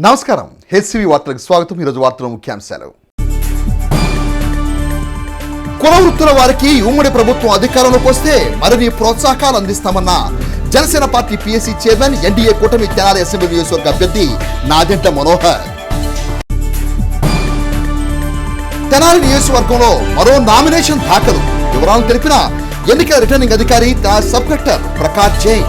నమస్కారం. హెచ్సివి వార్తలకు స్వాగతం. ఈరోజు వార్తల ముఖ్యాంశాలు. కుల వృత్తుల వారికి ఉమ్మడి ప్రభుత్వం అధికారంలోకి వస్తే మరిన్ని ప్రోత్సాహకాలు అందిస్తామన్న Janasena party PSC chairman, NDA కూటమి తెనాలి అసెంబ్లీ నియోజకవర్గ అభ్యర్థి నాదెండ్ల మనోహర్. తెనాలి నియోజకవర్గంలో మరో నామినేషన్ దాఖలు. వివరాలు తెలిపిన ఎన్నికల రిటర్నింగ్ అధికారి తెనాలి సబ్ కలెక్టర్ ప్రకాష్ జైన్.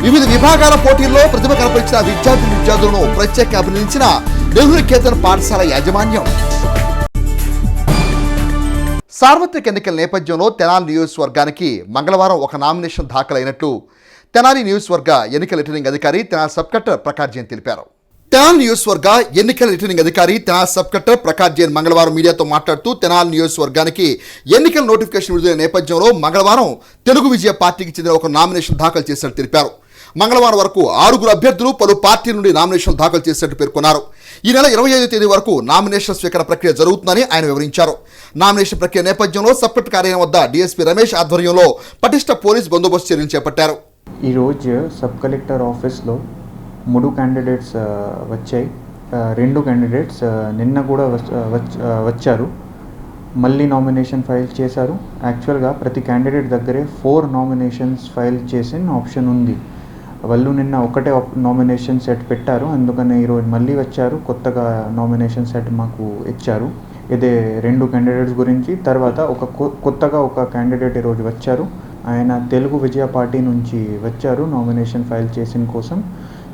వివిధ విభాగాల పోటీల్లో ప్రతిభ కనపరిచిన విద్యార్థులను ప్రత్యేక అభినందించిన నెహ్రూ కేతన్ పాఠశాల యాజమాన్యం. సార్వత్రిక ఎన్నికల నేపథ్యంలో తెనాలి నియోజకవర్గానికి మంగళవారం ఒక నామినేషన్ దాఖలైనట్లు తెనాలి నియోజకవర్గ ఎన్నికల రిటర్నింగ్ అధికారి తెనాలి సబ్ కలెక్టర్ ప్రకాష్ జైన్ తెలిపారు. తెనాలి నియోజకవర్గ ఎన్నికల రిటర్నింగ్ అధికారి తెనాలి సబ్ కలెక్టర్ ప్రకాష్ జైన్ మంగళవారం మీడియాతో మాట్లాడుతూ తెనాలి నియోజకవర్గానికి ఎన్నికల నోటిఫికేషన్ విడుదల నేపథ్యంలో మంగళవారం తెలుగు విజయ పార్టీకి చెందిన ఒక నామినేషన్ దాఖలు చేసినట్టు తెలిపారు. మంగళవారం వరకు 6 అభ్యర్థులు పలు పార్టీల నుండి నామినేషన్ దాఖలు చేసినట్టు పేర్కొన్నారు. ఈ నెల 25వ తేదీ వరకు నామినేషన్ స్వీకరణ ప్రక్రియ జరుగుతుందని ఆయన వివరించారు. నామినేషన్ ప్రక్రియ నేపథ్యంలో సబ్ కలెక్టర్ కార్యాలయం వద్ద డీఎస్పీ రమేష్ ఆధ్వర్యంలో పటిష్ట పోలీస్ బందోబస్తు చర్యలు చేపట్టారు. ఈరోజు సబ్ కలెక్టర్ ఆఫీస్లో 3 క్యాండిడేట్స్ వచ్చాయి. 2 క్యాండిడేట్స్ నిన్న కూడా వచ్చారు. మళ్ళీ నామినేషన్ ఫైల్ చేశారు. యాక్చువల్గా ప్రతి క్యాండిడేట్ దగ్గరే 4 నామినేషన్స్ ఫైల్ చేసిన ఆప్షన్ ఉంది. వాళ్ళు నిన్న ఒకటే నామినేషన్ సెట్ పెట్టారు, అందుకని ఈరోజు మళ్ళీ వచ్చారు. కొత్తగా నామినేషన్ సెట్ మాకు ఇచ్చారు. ఇదే 2 క్యాండిడేట్స్ గురించి. తర్వాత కొత్తగా ఒక క్యాండిడేట్ ఈరోజు వచ్చారు. ఆయన తెలుగు విజయ పార్టీ నుంచి వచ్చారు నామినేషన్ ఫైల్ చేసిన కోసం.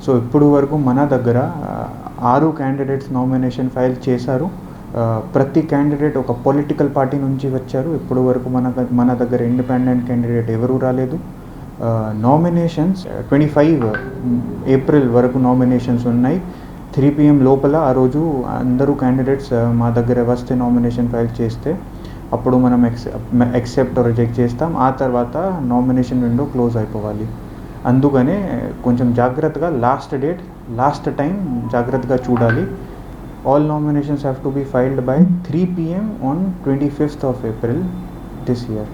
సో ఇప్పుడు వరకు మన దగ్గర 6 క్యాండిడేట్స్ నామినేషన్ ఫైల్ చేశారు. ప్రతి క్యాండిడేట్ ఒక పొలిటికల్ పార్టీ నుంచి వచ్చారు. ఇప్పుడు వరకు మన దగ్గర ఇండిపెండెంట్ క్యాండిడేట్ ఎవరూ రాలేదు. నామినేషన్స్ 25 ఏప్రిల్ వరకు నామినేషన్స్ ఉన్నాయి. 3 PM లోపల ఆ రోజు అందరూ క్యాండిడేట్స్ మా దగ్గర వస్తే నామినేషన్ ఫైల్ చేస్తే అప్పుడు మనం యాక్సెప్ట్ రిజెక్ట్ చేస్తాం. ఆ తర్వాత నామినేషన్ విండో క్లోజ్ అయిపోవాలి. అందుకనే కొంచెం జాగ్రత్తగా లాస్ట్ టైం జాగ్రత్తగా చూడాలి. All nominations have to be filed by 3 PM on 25th of April this year.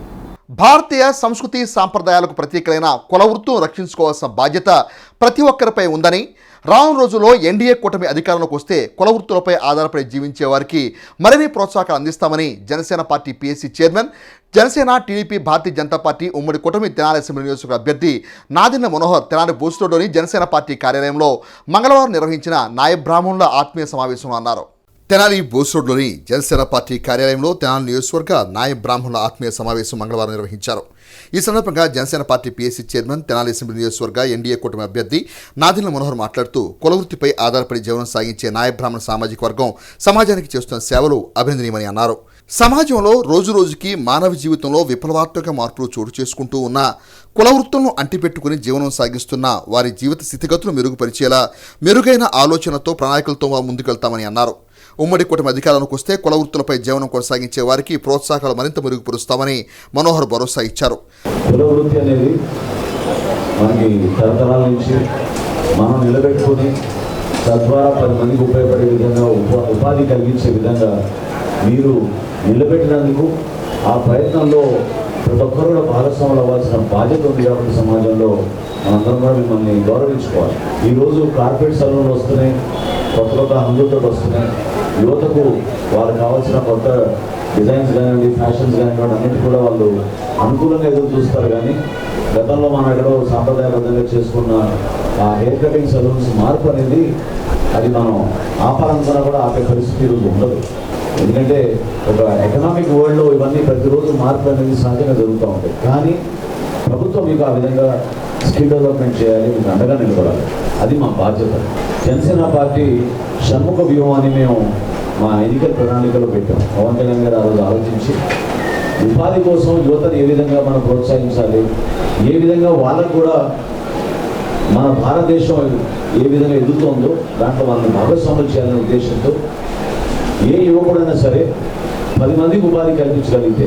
భారతీయ సంస్కృతి సాంప్రదాయాలకు ప్రతీకలైన కుల వృత్తును రక్షించుకోవాల్సిన బాధ్యత ప్రతి ఒక్కరిపై ఉందని, రానున్న రోజుల్లో ఎన్డీఏ కూటమి అధికారంలోకి వస్తే కుల వృత్తులపై ఆధారపడి జీవించే వారికి మరిన్ని ప్రోత్సాహకాలు అందిస్తామని Janasena party PSC chairman, Janasena, TDP, Bharatiya Janata party ఉమ్మడి కూటమి తెనాలి అసెంబ్లీ నియోజకవర్గ అభ్యర్థి నాదెండ్ల మనోహర్ తెనాలి బోస్రోడ్లోని జనసేన పార్టీ కార్యాలయంలో మంగళవారం నిర్వహించిన నాయ బ్రాహ్మణుల ఆత్మీయ సమావేశంలో అన్నారు. తెనాలి బోస్రోడ్లోని జనసేన పార్టీ కార్యాలయంలో తెనాలి నియోజకవర్గ నాయ బ్రాహ్మణుల ఆత్మీయ సమావేశం మంగళవారం నిర్వహించారు. ఈ సందర్భంగా Janasena party PSC chairman, Tenali assembly నియోజకవర్గ ఎన్డీఏ కూటమి అభ్యర్థి నాదెండ్ల మనోహర్ మాట్లాడుతూ కులవృత్తిపై ఆధారపడి జీవనం సాగించే నాయ బ్రాహ్మణ సామాజిక వర్గం సమాజానికి చేస్తున్న సేవలు అభినందనీయమని అన్నారు. సమాజంలో రోజురోజుకి మానవ జీవితంలో విప్లవాత్మక మార్పులు చోటు చేసుకుంటూ ఉన్న కులవృత్తులను అంటిపెట్టుకుని జీవనం సాగిస్తున్న వారి జీవిత స్థితిగతులు మెరుగుపరిచేలా మెరుగైన ఆలోచనతో ప్రణాళికలతో ముందుకెళ్తామని అన్నారు. ఉమ్మడి కూటమి అధికారంలోకి వస్తే కుల వృత్తులపై జీవనం కొనసాగించే వారికి ప్రోత్సాహాలు మరింత మెరుగుపరుస్తామని మనోహర్ భరోసా ఇచ్చారు. కుల వృత్తి అనేది మనకి తరతరాల నుంచి మనం నిలబెట్టుకుని తద్వారా 10 మందికి ఉపయోగపడే విధంగా ఉపాధి కలిగించే విధంగా మీరు నిలబెట్టినందుకు ఆ ప్రయత్నంలో ప్రతి ఒక్కరు కూడా భాగస్వాములు అవ్వాల్సిన బాధ్యత ఉంది. కాబట్టి సమాజంలో మనందరం కూడా మిమ్మల్ని గౌరవించుకోవాలి. ఈరోజు కార్పొరేట్ సలూన్లు వస్తున్నాయి, కొత్త హంగులతో వస్తున్నాయి. యువతకు వాళ్ళకి కావాల్సిన కొత్త డిజైన్స్ కానివ్వండి, ఫ్యాషన్స్ కానివ్వండి, అన్నిటి కూడా వాళ్ళు అనుకూలంగా ఎదురు చూస్తారు. కానీ గతంలో మనం ఎక్కడో సాంప్రదాయబద్ధంగా చేసుకున్న ఆ హెయిర్ కటింగ్ సలూన్స్ మార్పు అనేది అది మనం ఆపాలనుకున్నా కూడా ఆపే పరిస్థితి ఈరోజు ఉండదు. ఎందుకంటే ఒక ఎకనామిక్ వరల్డ్లో ఇవన్నీ ప్రతిరోజు మార్పు అనేది సహజంగా జరుగుతూ ఉంటాయి. కానీ ప్రభుత్వం మీకు ఆ విధంగా స్కిల్ డెవలప్మెంట్ చేయాలి, మీకు అండగా నిలబడాలి. అది మా బాధ్యత. జనసేన పార్టీ షణ్ముఖ వ్యూహం అని మేము మా ఎన్నికల ప్రణాళికలో పెట్టాం. పవన్ కళ్యాణ్ గారు ఆ రోజు ఆలోచించి ఉపాధి కోసం యువతను ఏ విధంగా మనం ప్రోత్సహించాలి, ఏ విధంగా వాళ్ళకు కూడా మన భారతదేశం ఏ విధంగా ఎదుగుతుందో దాంట్లో వాళ్ళని భాగస్వాములు చేయాలనే ఉద్దేశంతో ఏ యువకుడైనా సరే 10 మందికి ఉపాధి కల్పించగలిగితే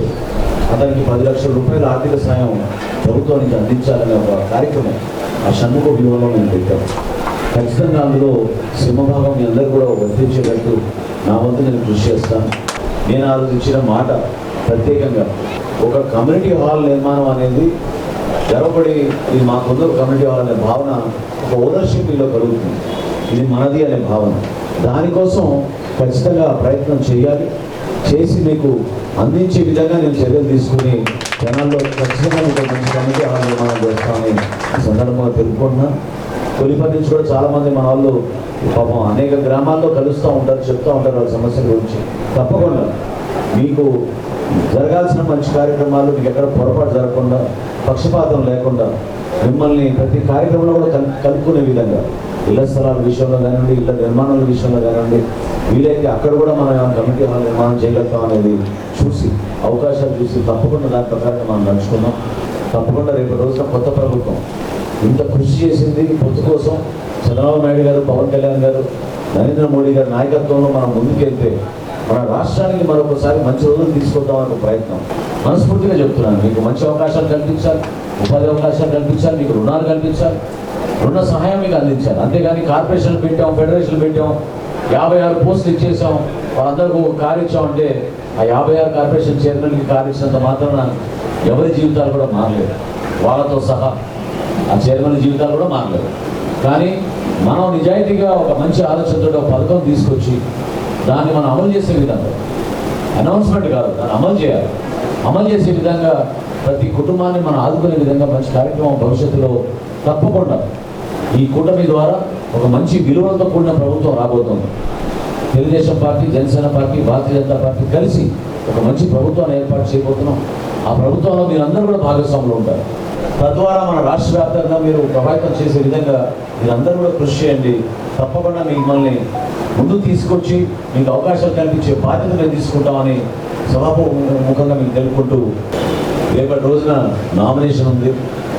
అతనికి 10 లక్షల రూపాయల ఆర్థిక సాయం ప్రభుత్వానికి అందించాలనే ఒక కార్యక్రమం ఆ షణ్ముఖ వ్యూహంలో మేము పెట్టాం. ఖచ్చితంగా అందులో సింహభాగం మీ అందరూ కూడా వర్తించేటట్టు నా వంతు నేను కృషి చేస్తాను. నేను ఆ రోజు ఇచ్చిన మాట ప్రత్యేకంగా ఒక కమ్యూనిటీ హాల్ నిర్మాణం అనేది గర్వపడి ఇది మా కొందరు కమిటీ వాళ్ళనే భావన, ఒక ఓనర్షిప్ వీళ్ళు కలుగుతుంది, ఇది మనది అనే భావన. దానికోసం ఖచ్చితంగా ప్రయత్నం చేయాలి, చేసి మీకు అందించే విధంగా నేను చర్యలు తీసుకుని జనాల్లో ఖచ్చితంగా మీకు మంచి కమిటీ హాల్ నిర్మాణం చేస్తామని సందర్భంగా తెలుపుకుంటున్నాను. తొలిపటి నుంచి కూడా చాలామంది మన వాళ్ళు పాపం అనేక గ్రామాల్లో కలుస్తూ ఉంటారు, చెప్తూ ఉంటారు వాళ్ళ సమస్యల గురించి. తప్పకుండా మీకు జరగాల్సిన మంచి కార్యక్రమాలు మీకు ఎక్కడ పొరపాటు జరగకుండా, పక్షపాతం లేకుండా మిమ్మల్ని ప్రతి కార్యక్రమంలో కూడా కలుపుకునే విధంగా ఇళ్ల స్థలాల విషయంలో కానివ్వండి, ఇళ్ల నిర్మాణాల విషయంలో కానివ్వండి, వీలైతే అక్కడ కూడా మనం కమిటీ హాల్ నిర్మాణం చేయగలుగుతాం అనేది చూసి, అవకాశాలు చూసి తప్పకుండా దాని ప్రకారంగా మనం నడుచుకున్నాం. తప్పకుండా రేపు రోజున కొత్త ప్రభుత్వం ఇంత కృషి చేసింది పొత్తు కోసం. చంద్రబాబు నాయుడు గారు, పవన్ కళ్యాణ్ గారు, నరేంద్ర మోడీ గారి నాయకత్వంలో మనం ముందుకెళ్తే మన రాష్ట్రానికి మరొకసారి మంచి రోజులు తీసుకొద్దామనే ప్రయత్నం మనస్ఫూర్తిగా చెప్తున్నాను. మీకు మంచి అవకాశాలు కల్పించాలి, ఉపాధి అవకాశాలు కల్పించాలి, మీకు రుణాలు కల్పించాలి, రుణ సహాయం మీకు అందించాలి. అంతేగాని కార్పొరేషన్లు పెట్టాం, ఫెడరేషన్లు పెట్టాం, 56 పోస్టులు ఇచ్చేసాం, వాళ్ళందరికీ ఒక కారు ఇచ్చామంటే ఆ 56 కార్పొరేషన్ చైర్మన్కి కారు ఇచ్చినంత మాత్రాన ఎవరి జీవితాలు కూడా మారలేదు, వాళ్ళతో సహా ఆ చైర్మన్ జీవితాలు కూడా మారలేదు. కానీ మనం నిజాయితీగా ఒక మంచి ఆలోచనతో ఒక పథకం తీసుకొచ్చి దాన్ని మనం అమలు చేసే విధంగా, అనౌన్స్మెంట్ కాదు, దాన్ని అమలు చేయాలి. అమలు చేసే విధంగా ప్రతి కుటుంబాన్ని మనం ఆదుకునే విధంగా మంచి కార్యక్రమం భవిష్యత్తులో తప్పకుండా ఈ కూటమి ద్వారా ఒక మంచి విలువలతో కూడిన ప్రభుత్వం రాబోతుంది. తెలుగుదేశం పార్టీ, జనసేన పార్టీ, భారతీయ జనతా పార్టీ కలిసి ఒక మంచి ప్రభుత్వాన్ని ఏర్పాటు చేయబోతున్నాం. ఆ ప్రభుత్వంలో మీరందరూ కూడా భాగస్వాములు ఉంటారు. తద్వారా మన రాష్ట్ర వ్యాప్తంగా మీరు ప్రభావితం చేసే విధంగా మీరందరూ కూడా కృషి చేయండి. తప్పకుండా మిమ్మల్ని ముందుకు తీసుకొచ్చి మీకు అవకాశాలు కల్పించే బాధ్యత మేము తీసుకుంటామని సభాముఖంగా మీకు తెలుపుకుంటూ, రేపటి రోజున నామినేషన్ ఉంది.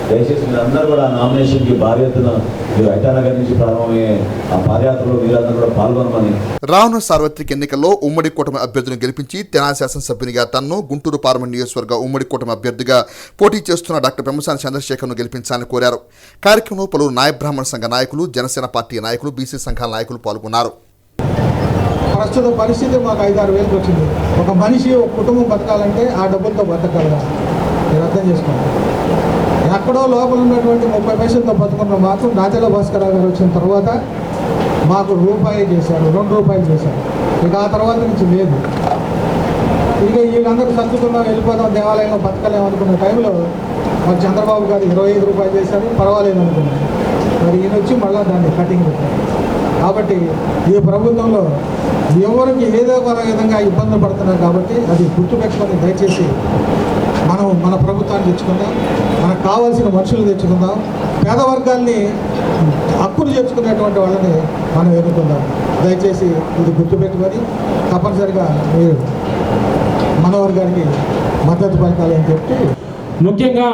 దయచేసి మీరందరూ కూడా నామినేషన్కి భారీ ఎత్తున మీరు ఐటానగర్ నుంచి ప్రారంభమయ్యే ఆ పాదయాత్రలో మీరందరూ కూడా పాల్గొనమని. రానున్న సార్వత్రిక ఎన్నికల్లో ఉమ్మడి కూటమి అభ్యర్థిని గెలిపించి తెనాలి శాసనసభ్యునిగా తన్ను, గుంటూరు పార్లమెంట్ నియోజకవర్గ ఉమ్మడి కూటమి అభ్యర్థిగా పోటీ చేస్తున్న డాక్టర్ పెమ్మసాని చంద్రశేఖర్ను గెలిపించాలని కోరారు. కార్యక్రమంలో పలువురు నాయ బ్రాహ్మణ సంఘ నాయకులు, జనసేన పార్టీ నాయకులు, బీసీ సంఘాల నాయకులు పాల్గొన్నారు. ప్రస్తుత పరిస్థితి మాకు 5-6 వేలకు వచ్చింది. ఒక మనిషి, ఒక కుటుంబం బతకాలంటే ఆ డబ్బులతో బతకగలరా? మీరు అర్థం చేసుకోండి. ఎక్కడో లోపల ఉన్నటువంటి 30 పైసలతో బతుకున్న మాకు నాతెల భాస్కరరావు గారు వచ్చిన తర్వాత మాకు రూపాయి చేశారు, 2 రూపాయలు చేశారు. ఇక ఆ తర్వాత నుంచి లేదు. ఇక వీళ్ళందరూ సర్దుకున్నాం, వెళ్ళిపోదాం, దేవాలయంలో బతకలేమనుకున్న టైంలో మరి చంద్రబాబు గారు 25 రూపాయలు చేశారు, పర్వాలేదు అనుకున్నాను. మరి ఈయన వచ్చి మళ్ళీ దాన్ని కటింగ్ పెట్టారు. కాబట్టి ఈ ప్రభుత్వంలో ఎవరికి ఏదో ఒక విధంగా ఇబ్బందులు పడుతున్నారు. కాబట్టి అది గుర్తుపెట్టుకొని దయచేసి మనం మన ప్రభుత్వాన్ని తెచ్చుకుందాం, మనకు కావాల్సిన మనుషులు తెచ్చుకుందాం, పేద వర్గాల్ని హక్కులు చేర్చుకునేటువంటి వాళ్ళని మనం ఎన్నుకుందాం. దయచేసి ఇది గుర్తుపెట్టుకొని తప్పనిసరిగా మీరు మనోహర్ గారికి మద్దతు పలకాలి అని చెప్పి, ముఖ్యంగా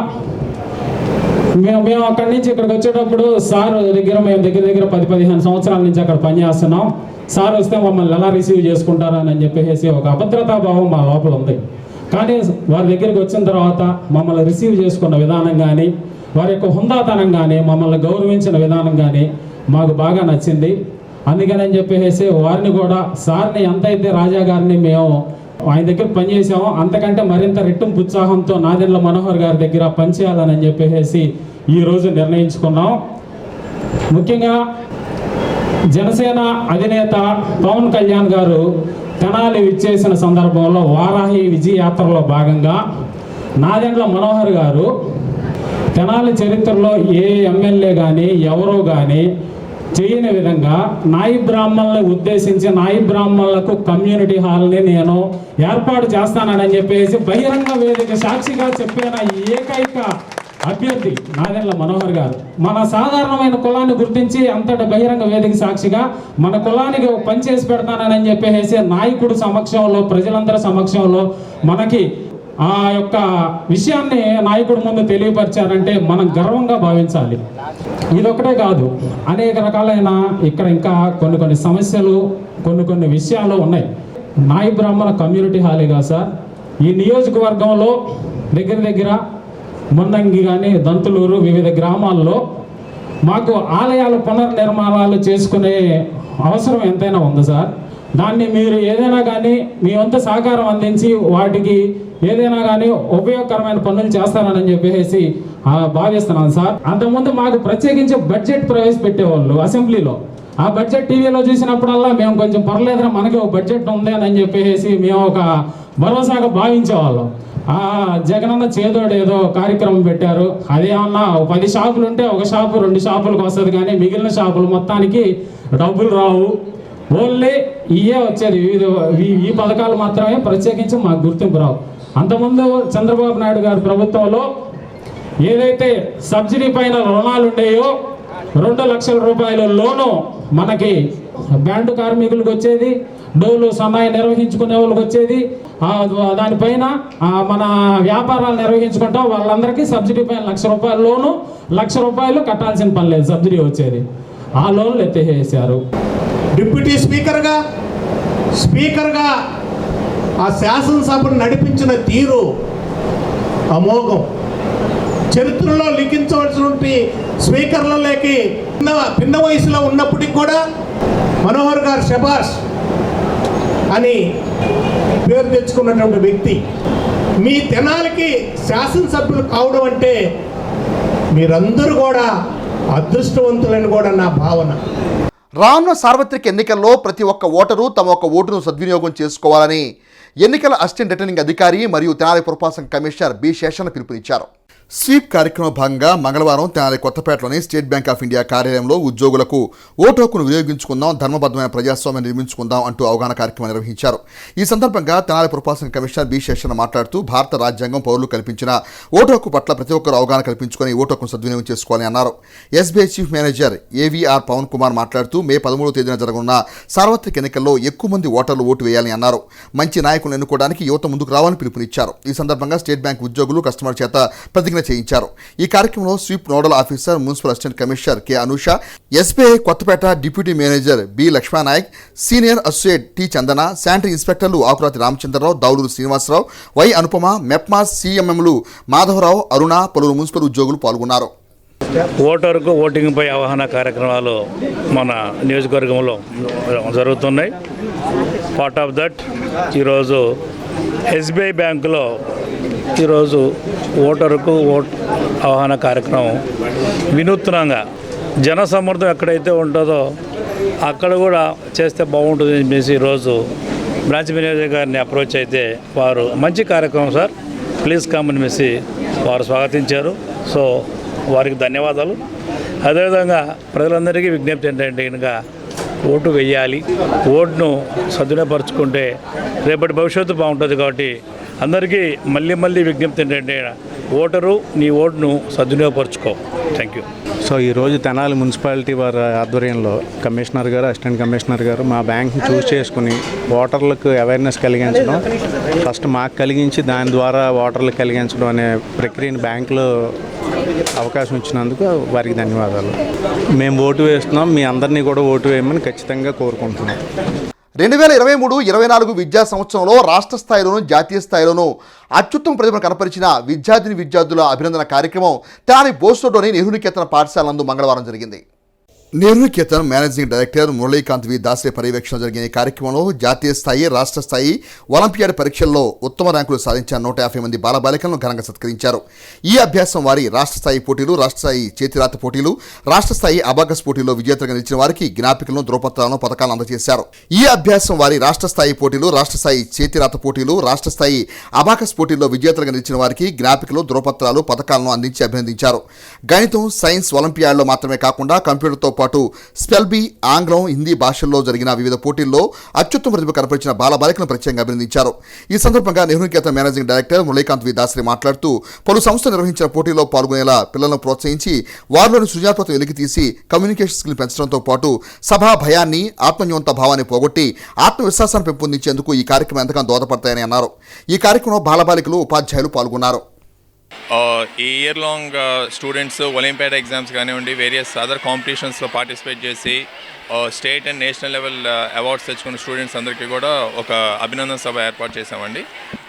మేము అక్కడి నుంచి ఇక్కడికి వచ్చేటప్పుడు సార్ దగ్గర మేము దగ్గర 10-15 సంవత్సరాల నుంచి అక్కడ పనిచేస్తున్నాం. సార్ వస్తే మమ్మల్ని ఎలా రిసీవ్ చేసుకుంటారని చెప్పేసి ఒక అభద్రతా భావం మా లోపల ఉంది. కానీ వారి దగ్గరికి వచ్చిన తర్వాత మమ్మల్ని రిసీవ్ చేసుకున్న విధానం కానీ, వారి యొక్క హుందాతనం కానీ, మమ్మల్ని గౌరవించిన విధానం కానీ మాకు బాగా నచ్చింది. అందుకని చెప్పేసి వారిని కూడా, సార్ని ఎంతైతే రాజా గారిని మేము ఆయన దగ్గర పనిచేసామో అంతకంటే మరింత రెట్టింపు ఉత్సాహంతో నాదెండ్ల మనోహర్ గారి దగ్గర పనిచేయాలని చెప్పేసి ఈరోజు నిర్ణయించుకున్నాం. ముఖ్యంగా జనసేన అధినేత పవన్ కళ్యాణ్ గారు తెనాలి విచ్చేసిన సందర్భంలో వారాహి విజయయాత్రలో భాగంగా నాదెండ్ల మనోహర్ గారు తెనాలి చరిత్రలో ఏ ఎమ్మెల్యే కానీ ఎవరో కానీ చేయని విధంగా నాయి బ్రాహ్మణులను ఉద్దేశించి నాయి బ్రాహ్మణులకు కమ్యూనిటీ హాల్ని నేను ఏర్పాటు చేస్తానని చెప్పేసి బహిరంగ వేదిక సాక్షిగా చెప్పిన ఏకైక అభ్యర్థి నాదెండ్ల మనోహర్ గారు. మన సాధారణమైన కులాన్ని గుర్తించి అంతటి బహిరంగ వేదిక సాక్షిగా మన కులానికి పనిచేసి పెడతానని చెప్పేసి నాయకుడు సమక్షంలో, ప్రజలందరి సమక్షంలో మనకి ఆ యొక్క విషయాన్ని నాయకుడి ముందు తెలియపరిచారంటే మనం గర్వంగా భావించాలి. ఇదొక్కటే కాదు, అనేక రకాలైన ఇక్కడ ఇంకా కొన్ని సమస్యలు, కొన్ని విషయాలు ఉన్నాయి. నాయి బ్రాహ్మణ కమ్యూనిటీ హాలీగా సార్ ఈ నియోజకవర్గంలో దగ్గర మొన్నంగి కానీ, దంతులూరు, వివిధ గ్రామాల్లో మాకు ఆలయాల పునర్నిర్మాణాలు చేసుకునే అవసరం ఎంతైనా ఉంది సార్. దాన్ని మీరు ఏదైనా కానీ మీ వంతు సహకారం అందించి వాటికి ఏదైనా కానీ ఉపయోగకరమైన పనులు చేస్తారని చెప్పేసి భావిస్తున్నాను సార్. అంతకుముందు మాకు ప్రత్యేకించి బడ్జెట్ ప్రవేశపెట్టేవాళ్ళు అసెంబ్లీలో. ఆ బడ్జెట్ టీవీలో చూసినప్పుడల్లా మేము కొంచెం పర్లేదురా మనకి ఒక బడ్జెట్ ఉంది అని చెప్పేసి మేము ఒక భరోసాగా భావించేవాళ్ళం. జగనన్న చేదోడు ఏదో కార్యక్రమం పెట్టారు, అదేమన్నా 10 షాపులు ఉంటే ఒక షాపు 2 షాపులకు వస్తుంది, కానీ మిగిలిన షాపులు మొత్తానికి డబ్బులు రావు. ఓన్లీ ఇయే వచ్చేది, ఈ పథకాలు మాత్రమే ప్రత్యేకించి మాకు గుర్తింపు రావు. అంతకుముందు చంద్రబాబు నాయుడు గారి ప్రభుత్వంలో ఏదైతే సబ్సిడీ పైన రుణాలు ఉండేయో 2 లక్షల రూపాయల లోను మనకి బ్యాండు కార్మికులకు వచ్చేది, డోలు సన్నాయి నిర్వహించుకునే వాళ్ళకి వచ్చేది. దానిపైన మన వ్యాపారాలు నిర్వహించుకుంటాం వాళ్ళందరికీ సబ్సిడీ పైన 1,00,000 రూపాయల లోను, 1,00,000 రూపాయలు కట్టాల్సిన పని లేదు, సబ్సిడీ వచ్చేది. ఆ లోన్లు ఎత్తేసేసారు. డిప్యూటీ స్పీకర్గా ఆ శాసనసభను నడిపించిన తీరు అమోఘం. చరిత్రలో లిఖించవలసినటువంటి స్పీకర్లలోకి పిన్న వయసులో ఉన్నప్పటికి కూడా మనోహర్ గారు శబాష్ అని పేరు తెచ్చుకున్నటువంటి వ్యక్తి. మీ తెనాలికి శాసనసభ్యులు కావడం అంటే మీరందరూ కూడా అదృష్టవంతులని కూడా నా భావన. రానున్న సార్వత్రిక ఎన్నికల్లో ప్రతి ఒక్క ఓటరు తమ ఒక్క ఓటును సద్వినియోగం చేసుకోవాలని ఎన్నికల అసిస్టెంట్ రిటర్నింగ్ అధికారి మరియు తెనాలి పురపాలక కమిషనర్ బి శేషన్న పిలుపునిచ్చారు. స్వీప్ కార్యక్రమం భాగంగా మంగళవారం తెనాలి కొత్తపేటలోని స్టేట్ బ్యాంక్ ఆఫ్ ఇండియా కార్యాలయంలో ఉద్యోగులకు ఓటు హక్కును వినియోగించుకుందాం, ధర్మబద్ధమైన ప్రజాస్వామ్యం నిర్మించుకుందాం అంటూ అవగాహన కార్యక్రమం నిర్వహించారు. ఈ సందర్భంగా తెనాలి పురపాలక కమిషనర్ బి శేషన్న మాట్లాడుతూ భారత రాజ్యాంగం పౌరులు కల్పించిన ఓటు హక్కు పట్ల ప్రతి ఒక్కరూ అవగాహన కల్పించుకొని ఓటు హక్కును సద్వినియోగం చేసుకోవాలని అన్నారు. SBI chief manager AVR Pavan Kumar మాట్లాడుతూ మే 13వ తేదీన జరగనున్న సార్వత్రిక ఎన్నికల్లో ఎక్కువ మంది ఓటర్లు ఓటు వేయాలని అన్నారు. మంచి నాయకులను ఎన్నుకోవడానికి యువత ముందుకు రావాలని పిలుపునిచ్చారు. ఈ సందర్భంగా స్టేట్ బ్యాంక్ ఉద్యోగులు కస్టమర్ చేత ప్రతిజ్ఞ చేయించారు. ఈ కార్యక్రమంలో SVEEP nodal officer municipal assistant commissioner K Anusha, SBI Kothapeta deputy manager B Lakshmananayak, senior associate T Chandana, sanitary ఇన్స్పెక్టర్లు ఆకురాతి రామచంద్రరావు, దౌలూరు శ్రీనివాసరావు, వై అనుపమ, మెప్మా సిఎంఎంలు మాధవరావు, అరుణ, పలువురు మున్సిపల్ ఉద్యోగులు పాల్గొన్నారు. ఓటరుకు ఓటింగ్పై అవగాహన కార్యక్రమాలు మన నియోజకవర్గంలో జరుగుతున్నాయి. పార్ట్ ఆఫ్ దట్ ఈరోజు ఎస్బీఐ బ్యాంకులో ఈరోజు ఓటరుకు అవగాహన కార్యక్రమం వినూత్నంగా జనసమ్మర్దం ఎక్కడైతే ఉంటుందో అక్కడ కూడా చేస్తే బాగుంటుంది అని చెప్పేసి ఈరోజు బ్రాంచ్ మేనేజర్ గారిని అప్రోచ్ అయితే వారు మంచి కార్యక్రమం సార్, ప్లీజ్ కమ్ అని చెప్పేసి వారు స్వాగతించారు. సో వారికి ధన్యవాదాలు. అదేవిధంగా ప్రజలందరికీ విజ్ఞప్తి ఏంటంటే కనుక ఓటు వేయాలి, ఓటును సద్వినియోగపరుచుకుంటే రేపటి భవిష్యత్తు బాగుంటుంది. కాబట్టి అందరికీ మళ్ళీ విజ్ఞప్తి ఏంటంటే ఓటరు నీ ఓటును సద్వినియోగపరుచుకో. Thank you. సో ఈరోజు తెనాలి మున్సిపాలిటీ వారి ఆధ్వర్యంలో కమిషనర్ గారు, అసిస్టెంట్ కమిషనర్ గారు మా బ్యాంక్ని చూస్ చేసుకుని ఓటర్లకు అవేర్నెస్ కలిగించడం, ఫస్ట్ మాకు కలిగించి దాని ద్వారా ఓటర్లకు కలిగించడం అనే ప్రక్రియను బ్యాంకులో అవకాశం ఇచ్చినందుకు వారికి ధన్యవాదాలు. మేము ఓటు వేస్తున్నాం, మీ అందరినీ కూడా ఓటు వేయమని ఖచ్చితంగా కోరుకుంటున్నాం. 2023-24 విద్యా సంవత్సరంలో రాష్ట్ర స్థాయిలోనూ జాతీయ స్థాయిలోనూ అత్యుత్తమ ప్రతిభను కనపరిచిన విద్యార్థుల అభినందన కార్యక్రమం తెనాలి బోస్టోలోని నెహ్రూ నికేతన్ పాఠశాల నందు మంగళవారం జరిగింది. నెహ్రూ నికేతన్ మేనేజింగ్ డైరెక్టర్ మురళీకాంత్ వి దాసే పర్యవేక్షణ జరిగిన ఈ కార్యక్రమంలో జాతీయ స్థాయి, రాష్ట్ర స్థాయి ఒలింపియాడ్ పరీక్షల్లో ఉత్తమ ర్యాంకులు సాధించిన 150 మంది బాలబాలికలను ఘనంగా సత్కరించారు. ఈ అభ్యాసం వారి రాష్ట్ర స్థాయి పోటీలు, రాష్ట్ర స్థాయి చేతిరాత పోటీలు, రాష్ట్ర స్థాయి అబాకస్ పోటీల్లో విజేతలుగా నిలిచిన వారికి జ్ఞాపికలను, ధ్రువపత్రాలను, పథకాలను అందజేశారు. ఈ అభ్యాసం వారి రాష్ట్ర స్థాయి పోటీలు, రాష్ట్ర స్థాయి చేతిరాత పోటీలు, రాష్ట్ర స్థాయి అబాకస్ పోటీల్లో విజేతలుగా నిలిచిన వారికి జ్ఞాపికలు, ధ్రువపత్రాలు, పథకాలను అందించి అభినందించారు. గణితం, సైన్స్ ఒలింపియాడ్లో మాత్రమే కాకుండా కంప్యూటర్తో పాటు స్పెల్ బీ, ఆంగ్లం, హిందీ భాషల్లో జరిగిన వివిధ పోటీల్లో అత్యుత్తమ ప్రతిభ కనపరిచిన బాలబాలికలను ప్రత్యేకంగా అభినందించారు. ఈ సందర్భంగా నెహ్రూ నికేతన్ మేనేజింగ్ డైరెక్టర్ మురళీకాంత్ వి దాసరి మాట్లాడుతూ పలు సంస్థలు నిర్వహించిన పోటీల్లో పాల్గొనేలా పిల్లలను ప్రోత్సహించి వారిలోని సృజనాత్మకతను వెలికితీసి కమ్యూనికేషన్ స్కిల్ పెంచడంతో పాటు సభా భయాన్ని, ఆత్మన్యూనత భావాన్ని పోగొట్టి ఆత్మవిశ్వాసాన్ని పెంపొందించేందుకు ఈ కార్యక్రమం ఎంతగానో దోహదపడతాయని అన్నారు. ఈ కార్యక్రమంలో బాలబాలికలు, ఉపాధ్యాయులు పాల్గొన్నారు. ఈ year long students olympiad exams కానివ్వండి, వేరియస్ అదర్ కాంపిటీషన్స్లో పార్టిసిపేట్ చేసి state and national level awards తెచ్చుకున్న స్టూడెంట్స్ అందరికీ కూడా ఒక అభినందన సభ ఏర్పాటు చేశామండి.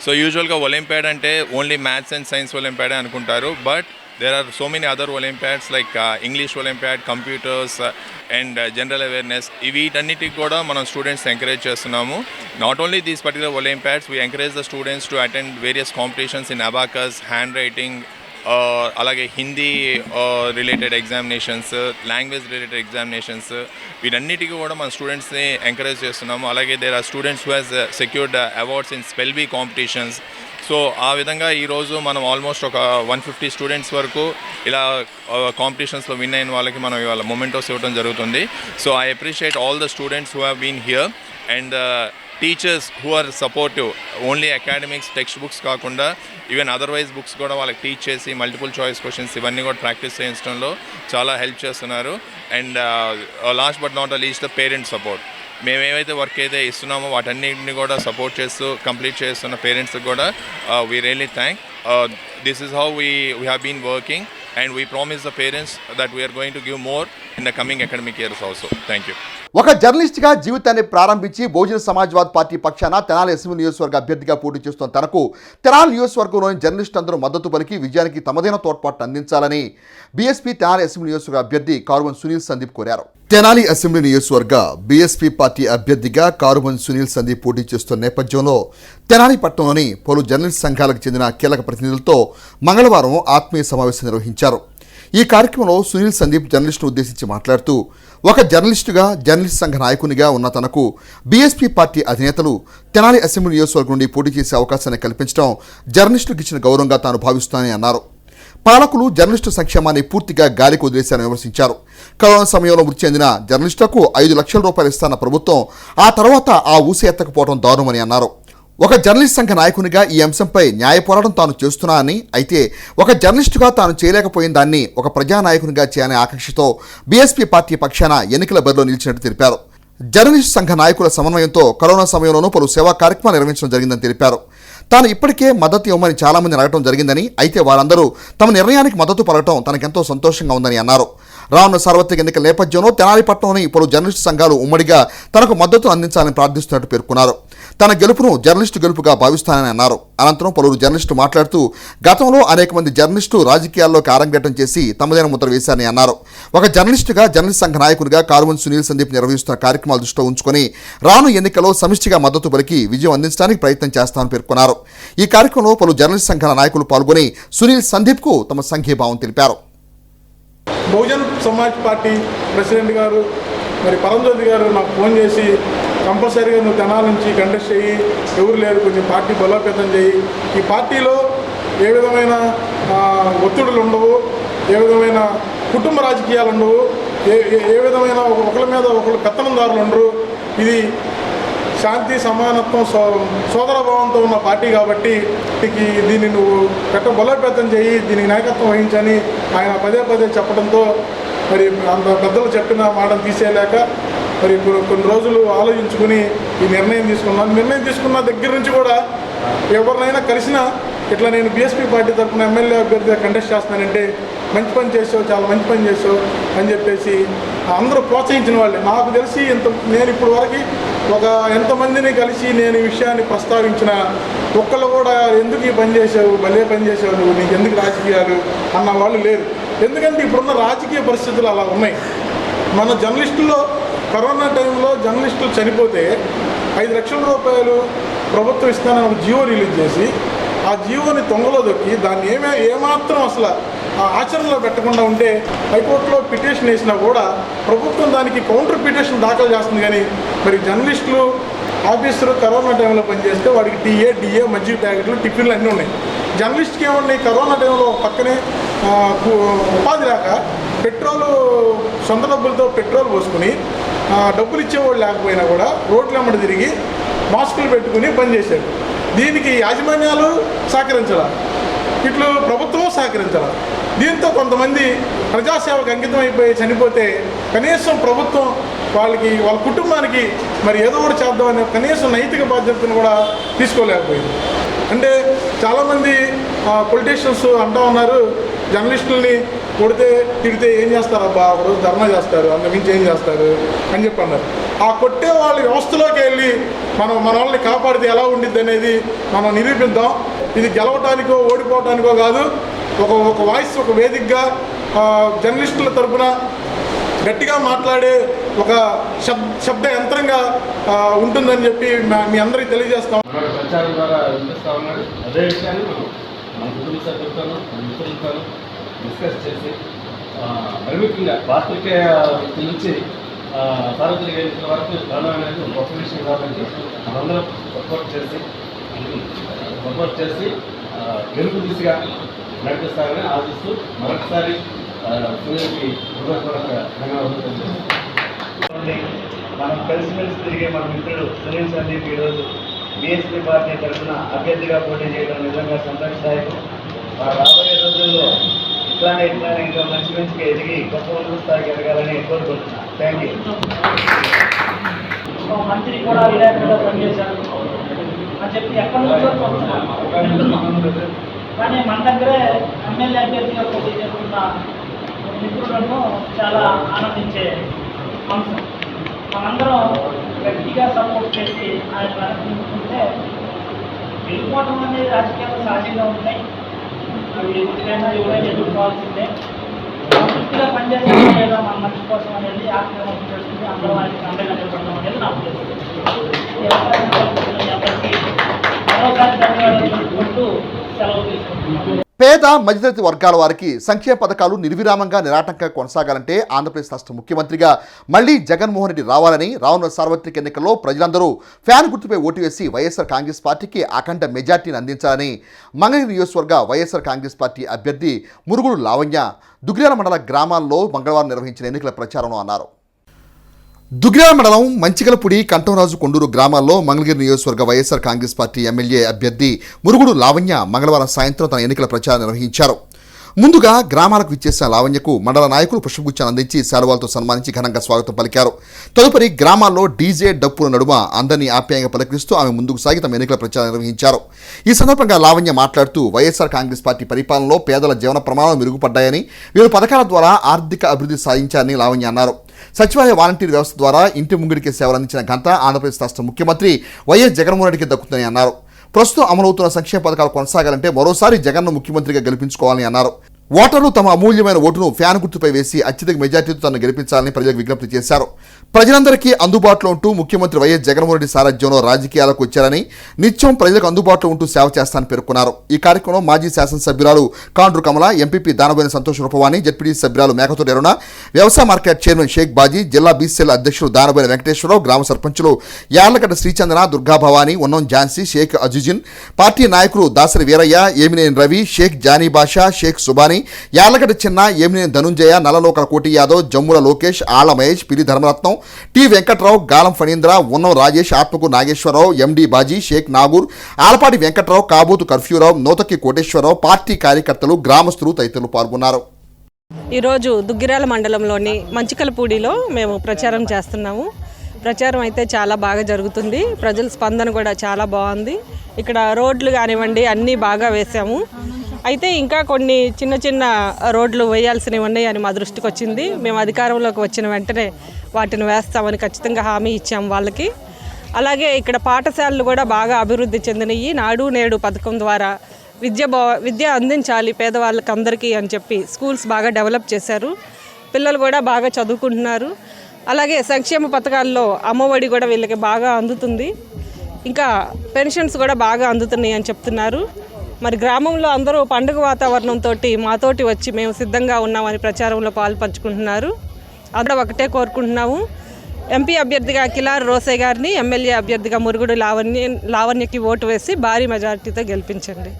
సో యూజువల్గా ఒలింపియాడ్ అంటే ఓన్లీ మ్యాథ్స్ అండ్ సైన్స్ ఒలింపియాడే అనుకుంటారు, but there are so many other Olympiads like English Olympiad, computers and general awareness. వీటన్నిటికి కూడా మనం స్టూడెంట్స్ ఎంకరేజ్ చేస్తున్నాము. Not only these particular Olympiads, we encourage the students to attend various competitions in abacus, handwriting, అలాగే Hindi related examinations, language related examinations, వీటన్నిటికీ కూడా మన స్టూడెంట్స్ని encourage చేస్తున్నాము. అలాగే there are students who has secured awards in spell bee competitions. So ఆ విధంగా ఈరోజు మనం ఆల్మోస్ట్ ఒక 150 స్టూడెంట్స్ వరకు ఇలా కాంపిటీషన్స్లో విన్ అయిన వాళ్ళకి మనం ఇవాళ మొమెంటోస్ ఇవ్వడం జరుగుతుంది. So I appreciate all the students who have been here and teachers who are supportive. Only academics text books కాకుండా ఈవెన్ అదర్వైజ్ బుక్స్ కూడా వాళ్ళకి టీచ్ చేసి మల్టిపుల్ చాయిస్ క్వశ్చన్స్ ఇవన్నీ కూడా ప్రాక్టీస్ చేయించడంలో చాలా హెల్ప్ చేస్తున్నారు. And last but not least the parents support. మేము ఏవైతే వర్క్ అయితే ఇస్తున్నామో వాటన్నిటిని కూడా సపోర్ట్ చేస్తూ కంప్లీట్ చేస్తున్న పేరెంట్స్కి కూడా we really thank. This is how we have been working and we promise the parents that we are going to give more in the coming academic years also. Thank you. ఒక జర్నలిస్ట్గా జీవితాన్ని ప్రారంభించి బహుజన Samajwad party పక్షాన Tenali assembly నియోజకవర్గ అభ్యర్థిగా పోటీ చేస్తున్న తనకు తెనాలి నియోజకవర్గంలోని జర్నలిస్టు అందరూ మద్దతు పలికి విజయానికి తమదైన తోడ్పాటు అందించాలని బీఎస్పీ తెనాలి అసెంబ్లీ నియోజకవర్గ అభ్యర్థి కారుమన్ సునీల్ సందీప్ కోరారు. తెనాలి అసెంబ్లీ నియోజకవర్గ బీఎస్పీ పార్టీ అభ్యర్థిగా కారుమన్ సునీల్ సందీప్ పోటీ చేస్తున్న నేపథ్యంలో తెనాలి పట్టణంలోని పలు జర్నలిస్ట్ సంఘాలకు చెందిన కీలక ప్రతినిధులతో మంగళవారం ఆత్మీయ సమావేశం నిర్వహించారు. ఈ కార్యక్రమంలో సునీల్ సందీప్ జర్నలిస్టును ఉద్దేశించి మాట్లాడుతూ ఒక జర్నలిస్టుగా జర్నలిస్ట్ సంఘ నాయకునిగా ఉన్న తనకు బీఎస్పీ పార్టీ అధినేతలు తెనాలి అసెంబ్లీ నియోజకవర్గం నుండి పోటీ చేసే అవకాశాన్ని కల్పించడం జర్నలిస్టులకు ఇచ్చిన గౌరవంగా తాను భావిస్తానని అన్నారు. పాలకులు జర్నలిస్టు సంక్షేమాన్ని పూర్తిగా గాలికి వదిలేశారని విమర్శించారు. కరోనా సమయంలో మృతి చెందిన జర్నలిస్టులకు 5 లక్షల రూపాయలు ఇస్తాన్న ప్రభుత్వం ఆ తర్వాత ఆ ఊసి ఎత్తకపోవడం దారుణమని అన్నారు. ఒక జర్నలిస్ట్ సంఘ నాయకునిగా ఈ అంశంపై న్యాయ పోరాటం తాను చేస్తున్నానని, అయితే ఒక జర్నలిస్టుగా తాను చేయలేకపోయిన దాన్ని ఒక ప్రజానాయకునిగా చేయాలనే ఆకాంక్షతో బీఎస్పీ పార్టీ పక్షాన ఎన్నికల బరిలో నిలిచినట్టు తెలిపారు. జర్నలిస్ట్ సంఘ నాయకుల సమన్వయంతో కరోనా సమయంలోనూ పలు సేవా కార్యక్రమాలు నిర్వహించడం జరిగిందని తెలిపారు. తాను ఇప్పటికే మద్దతు ఇవ్వమని చాలామంది అడగడం జరిగిందని, అయితే వారందరూ తమ నిర్ణయానికి మద్దతు పలకడం తనకెంతో సంతోషంగా ఉందని అన్నారు. రానున్న సార్వత్రిక ఎన్నికల నేపథ్యంలో తెనాలి పట్టణంలోని పలు జర్నలిస్టు సంఘాలు ఉమ్మడిగా తనకు మద్దతు అందించాలని ప్రార్థిస్తున్నట్టు పేర్కొన్నారు. తన గెలుపును జర్నలిస్టు గెలుపుగా భావిస్తానని అన్నారు. అనంతరం పలువురు జర్నలిస్టు మాట్లాడుతూ గతంలో అనేక మంది జర్నలిస్టు రాజకీయాల్లోకి ఆరంగేటం చేసి తమదైన ముద్ర వేశారని అన్నారు. ఒక జర్నలిస్టుగా జర్నలిస్ట్ సంఘ నాయకునిగా కారుమన్ సునీల్ సందీప్ నిర్వహిస్తున్న కార్యక్రమాలు దృష్టిలో ఉంచుకొని రాను ఎన్నికల్లో సమిష్టిగా మద్దతు పలికి విజయం అందించడానికి ప్రయత్నం చేస్తామని పేర్కొన్నారు. ఈ కార్యక్రమంలో పలు జర్నలిస్ట్ సంఘాల నాయకులు పాల్గొని సునీల్ సందీప్కు తమ సంఘీభావం తెలిపారు. బహుజన్ సమాజ్ పార్టీ ప్రెసిడెంట్ గారు మరి పరంజ్యోతి గారు నాకు ఫోన్ చేసి కంపల్సరీగా నువ్వు తెనాలి నుంచి కంటెస్ట్ చేయి, ఎవరు లేరు, కొంచెం పార్టీ బలోపేతం చేయి, ఈ పార్టీలో ఏ విధమైన ఒత్తిడులు ఉండవు, ఏ విధమైన కుటుంబ రాజకీయాలు ఉండవు, ఏ విధమైన ఒకరి మీద ఒకరు పెత్తనందారులు ఉండరు, ఇది శాంతి సమానత్వం సోదరభావంతో ఉన్న పార్టీ కాబట్టి దీన్ని నువ్వు బలోపేతం చేయి, దీనికి నాయకత్వం వహించని ఆయన పదే పదే చెప్పడంతో మరి అంత పెద్దలు చెప్పిన మాటను తీసేయలేక మరి కొన్ని రోజులు ఆలోచించుకుని ఈ నిర్ణయం తీసుకున్నాను. నిర్ణయం తీసుకున్న దగ్గర నుంచి కూడా ఎవరినైనా కలిసినా ఇట్లా నేను బీఎస్పీ పార్టీ తరఫున ఎమ్మెల్యే అభ్యర్థిగా కంటెస్ట్ చేస్తానంటే మంచి పని చేసావు, చాలా మంచి పని చేసావు అని చెప్పేసి అందరూ ప్రోత్సహించిన వాళ్ళే. నాకు తెలిసి నేను ఇప్పుడు వరకు ఎంతమందిని కలిసి నేను ఈ విషయాన్ని ప్రస్తావించిన ఒక్కళ్ళు కూడా ఎందుకు ఈ పని చేసావు, భలే పని చేసావు, నువ్వు నీకు ఎందుకు రాజకీయాలు అన్న వాళ్ళు లేరు. ఎందుకంటే ఇప్పుడున్న రాజకీయ పరిస్థితులు అలా ఉన్నాయి. మన జర్నలిస్టుల్లో కరోనా టైంలో జర్నలిస్టులు చనిపోతే 5 లక్షల రూపాయలు ప్రభుత్వం ఇస్తానని ఒక జీవో రిలీజ్ చేసి ఆ జీవోని తొంగలో దొక్కి దాన్ని ఏమాత్రం అసలు ఆచరణలో పెట్టకుండా ఉంటే హైకోర్టులో పిటిషన్ వేసినా కూడా ప్రభుత్వం దానికి కౌంటర్ పిటిషన్ దాఖలు చేస్తుంది. కానీ మరి జర్నలిస్టులు ఆఫీసరు కరోనా టైంలో పనిచేస్తే వాడికి డిఏ మజ్జిగ ప్యాకెట్లు టిఫిన్లు అన్నీ ఉన్నాయి. జర్నలిస్ట్కి ఏమున్నాయి, కరోనా టైంలో పక్కనే ఉపాధి రాక పెట్రోలు సొంత డబ్బులతో పెట్రోల్ పోసుకుని డబ్బులు ఇచ్చేవాళ్ళు లేకపోయినా కూడా రోడ్ల వెంబడి తిరిగి మాస్కులు పెట్టుకుని పనిచేశారు. దీనికి యాజమాన్యాలు సహకరించాల, ఇట్లు ప్రభుత్వం సహకరించాల. దీంతో కొంతమంది ప్రజాసేవకు అంకితం అయిపోయి చనిపోతే కనీసం ప్రభుత్వం వాళ్ళ కుటుంబానికి మరి ఏదో ఒకటి చేద్దామనే కనీసం నైతిక బాధ్యతను కూడా తీసుకోలేకపోయింది. అంటే చాలామంది పొలిటీషియన్స్ అంటూ ఉన్నారు, జర్నలిస్టుల్ని కొడితే తిడితే ఏం చేస్తారబ్బా, ఒకరోజు ధర్నా చేస్తారు, అంతకుమించి ఏం చేస్తారు అని చెప్పి అన్నారు. ఆ కొట్టే వాళ్ళ వ్యవస్థలోకి వెళ్ళి మన వాళ్ళని కాపాడితే ఎలా ఉండిద్ది అనేది మనం నిరూపిద్దాం. ఇది గెలవటానికో ఓడిపోవటానికో కాదు, ఒక వాయిస్, ఒక వేదికగా జర్నలిస్టుల తరఫున గట్టిగా మాట్లాడే ఒక శబ్ద యంత్రంగా ఉంటుందని చెప్పి మీ అందరికీ తెలియజేస్తాం. ప్రచారం ద్వారా వినిపిస్తూ ఉన్నాడు. అదే విషయాన్ని మన కుటుంబ సభ్యులతోనూ మిత్రులతోనూ డిస్కస్ చేసి మరి ముఖ్యంగా పాత్రికేయ నుంచి సార్వత్రిక ఎన్నికల వరకు రావడం అనేది ఒక గొప్ప విషయం కాబట్టి మనందరం సపోర్ట్ చేసి గెలుపు దిశగా నడిపిస్తారని ఆశిస్తూ మరొకసారి సునీల్కి హృదయపూర్వక ధన్యవాదాలు. మనం కలిసిమెలిసి తిరిగే మన మిత్రుడు సునీల్ సందీప్ ఈరోజు బీఎస్పీ పార్టీ తరఫున అభ్యర్థిగా పోటీ చేయడం నిజంగా సంతోషదాయకం. రాబోయే రోజుల్లో ఇట్లానే ఇంకా మంచిగా ఎదిగి గొప్ప ఉన్నత స్థాయికి ఎదగాలని కోరుకుంటున్నాను. Thank you. మంత్రి కూడా విలేకరుగా పనిచేశారు అని చెప్పి ఎక్కడి నుంచో కానీ మన దగ్గరే ఎమ్మెల్యే అభ్యర్థిగా పోటీ చేస్తున్న మిత్రులను చాలా ఆనందించే అంశం. మనందరం గట్టిగా సపోర్ట్ చేసి ఆయన వెనక్కుంటే వెళ్ళిపోవటం అనేది రాజకీయాలు సహజంగా ఉంటాయి. అవి ఎదురైనా ఎవరైనా ఎదుర్కోవాల్సిందే. సంతృప్తిగా పనిచేయడం లేదా మన మంచి కోసం అనేది ఆత్మహత్య చేస్తుంది. అందరూ ఆయనకి అండగా నిలబడడం అనేది నా ఉద్దేశం. అందరికీ మరోసారి ధన్యవాదాలు తెలుపుకుంటూ సెలవు తీసుకుంటున్నాను. పేద మధ్యతరగతి వర్గాల వారికి సంక్షేమ పథకాలు నిర్విరామంగా నిరాటంకంగా కొనసాగాలంటే ఆంధ్రప్రదేశ్ రాష్ట్ర ముఖ్యమంత్రిగా మళ్లీ జగన్మోహన్ రెడ్డి రావాలని రానున్న సార్వత్రిక ఎన్నికల్లో ప్రజలందరూ ఫ్యాన్ గుర్తుపై ఓటు వేసి వైఎస్ఆర్ కాంగ్రెస్ పార్టీకి అఖండ మెజార్టీని అందించాలని మంగళగిరి నియోజకవర్గ వైఎస్ఆర్ కాంగ్రెస్ పార్టీ అభ్యర్థి మురుగుడు లావణ్య దుగ్గ్యాల మండల గ్రామాల్లో మంగళవారం నిర్వహించిన ఎన్నికల ప్రచారంలో అన్నారు. దుగ్గ్యాల మండలం మంచిగలపూడి కంఠంరాజు కొండూరు గ్రామాల్లో మంగళగిరి నియోజకవర్గ వైఎస్ఆర్ కాంగ్రెస్ పార్టీ ఎమ్మెల్యే అభ్యర్థి మురుగుడు లావణ్య మంగళవారం సాయంత్రం తన ఎన్నికల ప్రచారం నిర్వహించారు. ముందుగా గ్రామాలకు విచ్చేసిన లావణ్యకు మండల నాయకులు పుష్పగుచ్చాన్ని అందించి శాలువాలతో సన్మానించి ఘనంగా స్వాగతం పలికారు. తదుపరి గ్రామాల్లో డీజే డప్పుల నడుమ అందరినీ ఆప్యాయంగా పలకరిస్తూ ఆమె ముందుకు సాగి తమ ఎన్నికల ప్రచారం నిర్వహించారు. ఈ సందర్భంగా లావణ్య మాట్లాడుతూ వైఎస్ఆర్ కాంగ్రెస్ పార్టీ పరిపాలనలో పేదల జీవన ప్రమాణాలు మెరుగుపడ్డాయని, వివిధ పథకాల ద్వారా ఆర్థిక అభివృద్ధి సాధించారని లావణ్య అన్నారు. సచివాలయ వాలంటీర్ వ్యవస్థ ద్వారా ఇంటి ముంగిడికి సేవలు అందించిన ఘనత ఆంధ్రప్రదేశ్ రాష్ట్ర ముఖ్యమంత్రి వైఎస్ జగన్మోహన్ రెడ్డికి దక్కుతుందని అన్నారు. ప్రస్తుతం అమలవుతున్న సంక్షేమ పథకాలు కొనసాగాలంటే మరోసారి జగన్ను ముఖ్యమంత్రిగా గెలిపించుకోవాలని అన్నారు. ఓటర్లు తమ అమూల్యమైన ఓటును ఫ్యాన్ గుర్తుపై వేసి అత్యధిక మెజార్టీతో తనను గెలిపించాలని ప్రజలకు విజ్ఞప్తి చేశారు. ప్రజలందరికీ అందుబాటులో ఉంటూ ముఖ్యమంత్రి వైఎస్ జగన్మోహన్ రెడ్డి సారథ్యంలో రాజకీయాలకు వచ్చారని, నిత్యం ప్రజలకు అందుబాటులో ఉంటూ సేవ చేస్తానని పేర్కొన్నారు. ఈ కార్యక్రమంలో మాజీ శాసనసభ్యురాలు కాండ్రు కమల, ఎంపీపీ దానబోయిన సంతోష్ రూపవాణి, జెడ్పీటీ సభ్యురాలు మేకతోటి అరుణ, వ్యవసాయ మార్కెట్ చైర్మన్ షేక్ బాజీ, జిల్లా బీసీఎల్ అధ్యక్షులు దానబోయిన వెంకటేశ్వరరావు, గ్రామ సర్పంచులు యార్లగడ్డ శ్రీచందన, దుర్గాభవాని, ఉన్నం ఝాన్సీ, షేక్ అజుజిన్, పార్టీ నాయకులు దాసరి వీరయ్య, ఏమినేని రవి, షేక్ జానీ బాషా, షేక్ సుబానీ, యార్లగడ్డ చిన్న, ఏమినేని ధనుంజయ, నల్లలోకల కోటి యాదవ్, జమ్ముల లోకేష్, ఆళ్ల మహేష్, పిలి ధర్మరత్నం, టి వెంకట్రావు, గాలం ఫణీంద్ర, ఉన్నం రాజేష్, ఆత్మకు నాగేశ్వరరావు, ఎండి బాజీ, షేక్ నాగూర్, ఆలపాటి వెంకట్రావు, కాబూతు కర్ఫ్యూరావు, నోతకి కోటేశ్వరరావు, పార్టీ కార్యకర్తలు, గ్రామస్తులు తదితరులు పాల్గొన్నారు. ఈరోజు దుగ్గిరాల మండలంలోని మంచికలపూడిలో మేము ప్రచారం చేస్తున్నాము. ప్రచారం అయితే చాలా బాగా జరుగుతుంది. ప్రజల స్పందన కూడా చాలా బాగుంది. ఇక్కడ రోడ్లు కానివ్వండి అన్నీ బాగా వేసాము. అయితే ఇంకా కొన్ని చిన్న చిన్న రోడ్లు వేయాల్సినవి ఉన్నాయి అని మా దృష్టికి వచ్చింది. మేము అధికారంలోకి వచ్చిన వెంటనే వాటిని వేస్తామని ఖచ్చితంగా హామీ ఇచ్చాము వాళ్ళకి. అలాగే ఇక్కడ పాఠశాలలు కూడా బాగా అభివృద్ధి చెందినవి. నాడు నేడు పథకం ద్వారా విద్య అందించాలి పేదవాళ్ళకి అందరికీ అని చెప్పి స్కూల్స్ బాగా డెవలప్ చేశారు. పిల్లలు కూడా బాగా చదువుకుంటున్నారు. అలాగే సంక్షేమ పథకాల్లో అమ్మఒడి కూడా వీళ్ళకి బాగా అందుతుంది. ఇంకా పెన్షన్స్ కూడా బాగా అందుతున్నాయి అని చెప్తున్నారు. మరి గ్రామంలో అందరూ పండుగ వాతావరణంతో మాతోటి వచ్చి మేము సిద్ధంగా ఉన్నామని ప్రచారంలో పాల్పంచుకుంటున్నారు. అక్కడ ఒకటే కోరుకుంటున్నాము, ఎంపీ అభ్యర్థిగా కిలార్ రోసే గారిని, ఎమ్మెల్యే అభ్యర్థిగా మురుగుడు లావణ్యకి ఓటు వేసి భారీ మెజారిటీతో గెలిపించండి.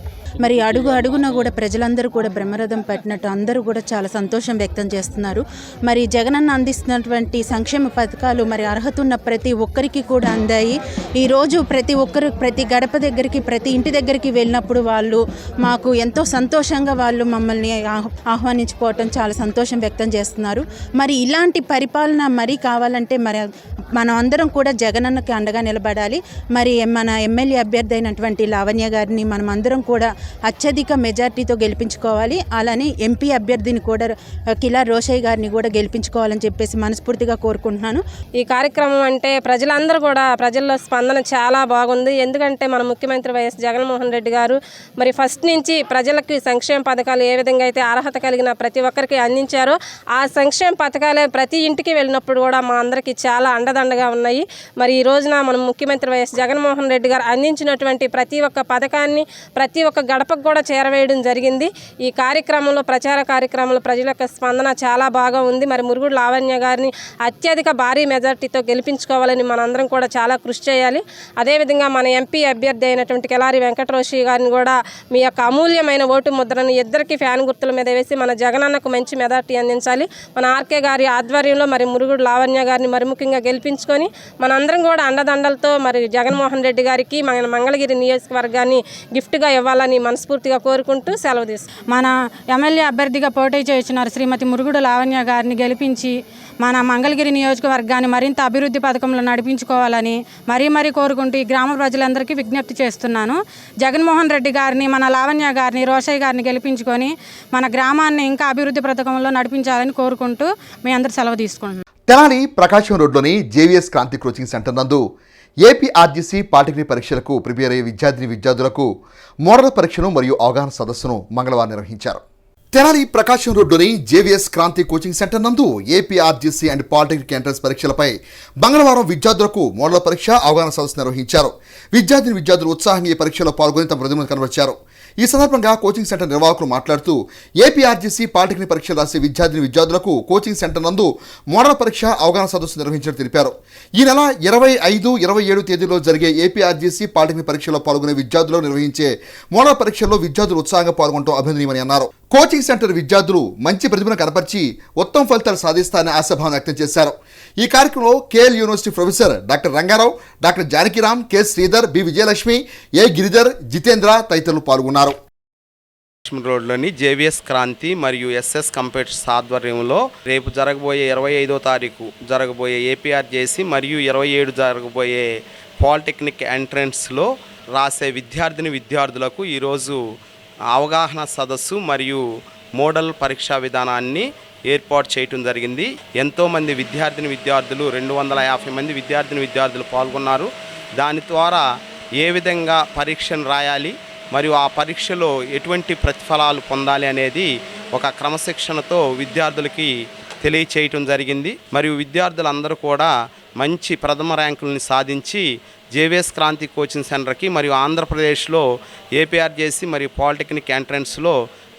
మరి అడుగు అడుగున కూడా ప్రజలందరూ కూడా బ్రహ్మరథం పట్టినట్టు అందరూ కూడా చాలా సంతోషం వ్యక్తం చేస్తున్నారు. మరి జగనన్న అందిస్తున్నటువంటి సంక్షేమ పథకాలు మరి అర్హత ఉన్న ప్రతి ఒక్కరికి కూడా అందాయి. ఈరోజు ప్రతి ఒక్కరు ప్రతి గడప దగ్గరికి ప్రతి ఇంటి దగ్గరికి వెళ్ళినప్పుడు వాళ్ళు మాకు ఎంతో సంతోషంగా వాళ్ళు మమ్మల్ని ఆహ్వానించుకోవటం చాలా సంతోషం వ్యక్తం చేస్తున్నారు. మరి ఇలాంటి పరిపాలన మరీ కావాలంటే మరి మనం అందరం కూడా జగనన్నకి అండగా నిలబడాలి. మరి మన ఎమ్మెల్యే అభ్యర్థి అయినటువంటి లావణ్య గారిని మనం అందరం కూడా అత్యధిక మెజార్టీతో గెలిపించుకోవాలి. అలానే ఎంపీ అభ్యర్థిని కూడా కిలార్ రోషయ్య గారిని కూడా గెలిపించుకోవాలని చెప్పేసి మనస్ఫూర్తిగా కోరుకుంటున్నాను. ఈ కార్యక్రమం అంటే ప్రజలందరూ కూడా ప్రజల్లో స్పందన చాలా బాగుంది. ఎందుకంటే మన ముఖ్యమంత్రి వైఎస్ జగన్మోహన్ రెడ్డి గారు మరి ఫస్ట్ నుంచి ప్రజలకి సంక్షేమ పథకాలు ఏ విధంగా అయితే అర్హత కలిగిన ప్రతి ఒక్కరికి అందించారో ఆ సంక్షేమ పథకాలే ప్రతి ఇంటికి వెళ్ళినప్పుడు కూడా మా అందరికీ చాలా అండదండగా ఉన్నాయి. మరి ఈ రోజున మన ముఖ్యమంత్రి వైఎస్ జగన్మోహన్ రెడ్డి గారు అందించినటువంటి ప్రతి ఒక్క పథకాన్ని ప్రతి ఒక్క గడపకు కూడా చేరవేయడం జరిగింది. ఈ కార్యక్రమంలో ప్రచార కార్యక్రమంలో ప్రజల యొక్క స్పందన చాలా బాగా ఉంది. మరి మురుగుడు లావణ్య గారిని అత్యధిక భారీ మెజార్టీతో గెలిపించుకోవాలని మనందరం కూడా చాలా కృషి చేయాలి. అదేవిధంగా మన ఎంపీ అభ్యర్థి అయినటువంటి కిలారి వెంకటరోషి గారిని కూడా మీ యొక్క అమూల్యమైన ఓటు ముద్రను ఇద్దరికి ఫ్యాన్ గుర్తుల మీద వేసి మన జగనన్నకు మంచి మెజార్టీ అందించాలి. మన ఆర్కే గారి ఆధ్వర్యంలో మరి మురుగుడు లావణ్య గారిని మరి ముఖ్యంగా గెలిపించుకొని మనందరం కూడా అండదండలతో మరి జగన్మోహన్ రెడ్డి గారికి మన మంగళగిరి నియోజకవర్గాన్ని గిఫ్ట్గా ఇవ్వాలని మనస్ఫూర్తిగా కోరుకుంటూ సెలవు తీసుకుంటాం. మన ఎమ్మెల్యే అభ్యర్థిగా పోటీ చేస్తున్నారు శ్రీమతి మురుగుడు లావణ్య గారిని గెలిపించి మన మంగళగిరి నియోజకవర్గాన్ని మరింత అభివృద్ధి పథకంలో నడిపించుకోవాలని మరీ కోరుకుంటూ ఈ గ్రామ ప్రజలందరికీ విజ్ఞప్తి చేస్తున్నాను. జగన్మోహన్ రెడ్డి గారిని మన లావణ్య గారిని రోషయ్య గారిని గెలిపించుకొని మన గ్రామాన్ని ఇంకా అభివృద్ధి పథకంలో నడిపించాలని కోరుకుంటూ మీ అందరూ సెలవు తీసుకుంటున్నాను. తెనాలి ప్రకాశం రోడ్లోని జేవీఎస్ క్రాంతి కోచింగ్ సెంటర్ నందు ఏపీఆర్జీసీ పాలిటెక్నిక్ పరీక్షలకు ప్రిపేర్ అయ్యే విద్యార్థులకు మోడల్ పరీక్షను మరియు అవగాహన సదస్సును మంగళవారం నిర్వహించారు. తెనాలి ప్రకాశం రోడ్లోని జేవీఎస్ క్రాంతి కోచింగ్ సెంటర్ నందు ఏపీఆర్జీసీ అండ్ పాలిటెక్నిక్ ఎంట్రన్స్ పరీక్షలపై మంగళవారం విద్యార్థులకు మోడల్ పరీక్ష అవగాహన సదస్సు నిర్వహించారు. విద్యార్థులు ఉత్సాహంగా ఈ పరీక్షలో పాల్గొని తమ ప్రతిభను కనబరిచారు. ఈ సందర్భంగా కోచింగ్ సెంటర్ నిర్వాహకులు మాట్లాడుతూ ఏపీఆర్జీసీ పాలిటెక్నిక్ పరీక్షలు రాసే విద్యార్థులకు కోచింగ్ సెంటర్ నందు మోడల్ పరీక్ష అవగాహన సదస్సు నిర్వహించినట్టు తెలిపారు. ఈ నెల 25, 27 తేదీలో జరిగే ఏపీఆర్జీసీ పాలిటెక్నిక్ పరీక్షలో పాల్గొనే విద్యార్థులు నిర్వహించే మోడల్ పరీక్షల్లో విద్యార్థులు ఉత్సాహంగా పాల్గొనడం అభినందనీయమని అన్నారు. కోచింగ్ సెంటర్ విద్యార్థులు మంచి ప్రతిభను కనపరిచి ఉత్తమ ఫలితాలు సాధిస్తారని ఆశాభావం వ్యక్తం చేశారు. ఈ కార్యక్రమంలో KL university professor doctor Rangarao, doctor Janakiram, K Sridhar, B Vijayalakshmi, A Giridhar, Jitendra తదితరులు పాల్గొన్నారు. రోడ్లోని జేవీఎస్ క్రాంతి మరియు ఎస్ఎస్ కంప్యూటర్స్ ఆధ్వర్యంలో రేపు జరగబోయే 25వ తారీఖు జరగబోయే ఏపీఆర్జేసీ మరియు 27 జరగబోయే పాలిటెక్నిక్ ఎంట్రన్స్లో రాసే విద్యార్థులకు ఈరోజు అవగాహన సదస్సు మరియు మోడల్ పరీక్షా విధానాన్ని ఏర్పాటు చేయటం జరిగింది. ఎంతోమంది విద్యార్థులు 250 మంది విద్యార్థులు పాల్గొన్నారు. దాని ద్వారా ఏ విధంగా పరీక్షను రాయాలి మరియు ఆ పరీక్షలో ఎటువంటి ప్రతిఫలాలు పొందాలి అనేది ఒక క్రమశిక్షణతో విద్యార్థులకి తెలియచేయటం జరిగింది. మరియు విద్యార్థులందరూ కూడా మంచి ప్రథమ ర్యాంకులను సాధించి జేవీఎస్ క్రాంతి కోచింగ్ సెంటర్కి మరియు ఆంధ్రప్రదేశ్లో ఏపీఆర్జేసీ మరియు పాలిటెక్నిక్ ఎంట్రన్స్లో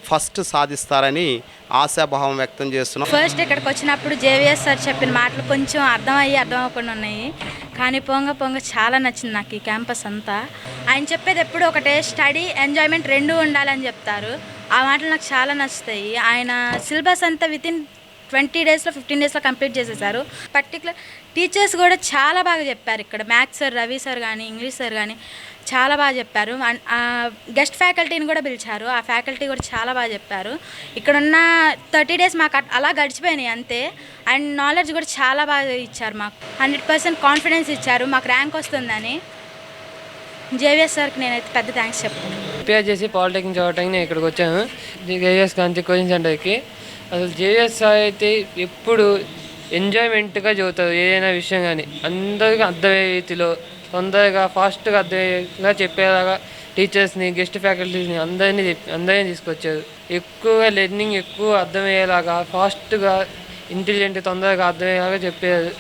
ఫస్ట్ సాధిస్తారని ఆశాభావం వ్యక్తం చేస్తున్నాం. ఫస్ట్ ఇక్కడికి వచ్చినప్పుడు జేవీఎస్ సార్ చెప్పిన మాటలు కొంచెం అర్థం అవ్వకుండా ఉన్నాయి. కానీ పొంగ చాలా నచ్చింది నాకు ఈ క్యాంపస్ అంతా. ఆయన చెప్పేది ఎప్పుడు ఒకటే, స్టడీ ఎంజాయ్మెంట్ రెండూ ఉండాలని చెప్తారు. ఆ మాటలు నాకు చాలా నచ్చుతాయి. ఆయన సిలబస్ అంతా వితిన్ 20 డేస్లో 15 డేస్లో కంప్లీట్ చేసేసారు. పర్టికులర్ టీచర్స్ కూడా చాలా బాగా చెప్పారు. ఇక్కడ మ్యాథ్స్ సార్, రవి సార్ కానీ, ఇంగ్లీష్ సార్ కానీ చాలా బాగా చెప్పారు. గెస్ట్ ఫ్యాకల్టీని కూడా పిలిచారు. ఆ ఫ్యాకల్టీ కూడా చాలా బాగా చెప్పారు. ఇక్కడ ఉన్న 30 డేస్ మాకు అలా గడిచిపోయినాయి అంతే. అండ్ నాలెడ్జ్ కూడా చాలా బాగా ఇచ్చారు. మాకు 100% కాన్ఫిడెన్స్ ఇచ్చారు మాకు ర్యాంక్ వస్తుందని. జేవీఎస్ సార్కి నేనైతే పెద్ద థ్యాంక్స్ చెప్తాను. ఏపీఆర్జేసీ పాలిటెక్నిక్ చదవటానికి నేను ఇక్కడికి వచ్చాను, జేవీఎస్ క్రాంతి కోచింగ్ సెంటర్కి. అసలు జేవీఎస్ సార్ అయితే ఎప్పుడు ఎంజాయ్మెంట్గా చదువుతారు. ఏదైనా విషయం కానీ అందరికీ అర్థమయ్యే రీతిలో తొందరగా ఫాస్ట్గా అర్థమయ్యేలా చెప్పేలాగా టీచర్స్ని, గెస్ట్ ఫ్యాకల్టీస్ని అందరినీ తీసుకొచ్చారు. ఎక్కువగా లెర్నింగ్ ఎక్కువ అర్థమయ్యేలాగా ఫాస్ట్గా, ఇంటెలిజెంట్, తొందరగా అర్థమయ్యేలాగా చెప్పారు.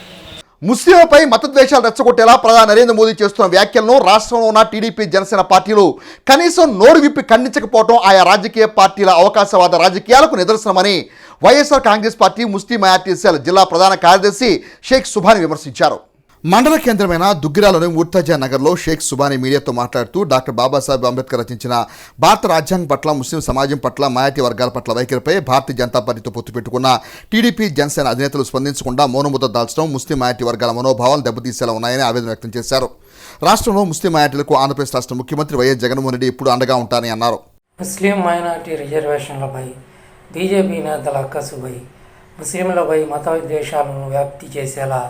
ముస్లింలపై మతద్వేషాలు రెచ్చగొట్టేలా ప్రధాని నరేంద్ర మోదీ చేస్తున్న వ్యాఖ్యలను రాష్ట్రంలో ఉన్న టీడీపీ, జనసేన పార్టీలు కనీసం నోరు విప్పి ఖండించకపోవడం ఆయా రాజకీయ పార్టీల అవకాశవాద రాజకీయాలకు నిదర్శనమని YSR Congress party Muslim minority cell జిల్లా ప్రధాన కార్యదర్శి షేక్ సుబానీ విమర్శించారు. మండల కేంద్రమైన దుగ్గిరాలోని ముర్తజా నగర్లో షేక్ సుబానీ మీడియాతో మాట్లాడుతూ డాక్టర్ బాబాసాహెబ్ అంబేద్కర్ రచించిన భారత రాజ్యాంగం పట్ల, ముస్లిం సమాజం పట్ల, మైనారిటీ వర్గాల పట్ల వైఖరిపై భారతీయ జనతా పార్టీతో పొత్తు పెట్టుకున్న టీడీపీ, జనసేన అధినేతలు స్పందించకుండా మౌనముద్ర దాల్చడం ముస్లిం మైనారిటీ వర్గాల మనోభావాలు దెబ్బతీసేలా ఉన్నాయని ఆవేదన వ్యక్తం చేశారు. రాష్ట్రంలో ముస్లిం మైనారిటీలకు ఆంధ్రప్రదేశ్ రాష్ట్ర ముఖ్యమంత్రి వైఎస్ జగన్మోహన్ రెడ్డి ఎప్పుడు అండగా ఉంటారని అన్నారు. ముస్లిం మైనారిటీ రిజర్వేషన్లపై బీజేపీ నేతల అక్కసుపై ముస్లింలపై మత విద్వేషాలను వ్యాప్తి చేసేలా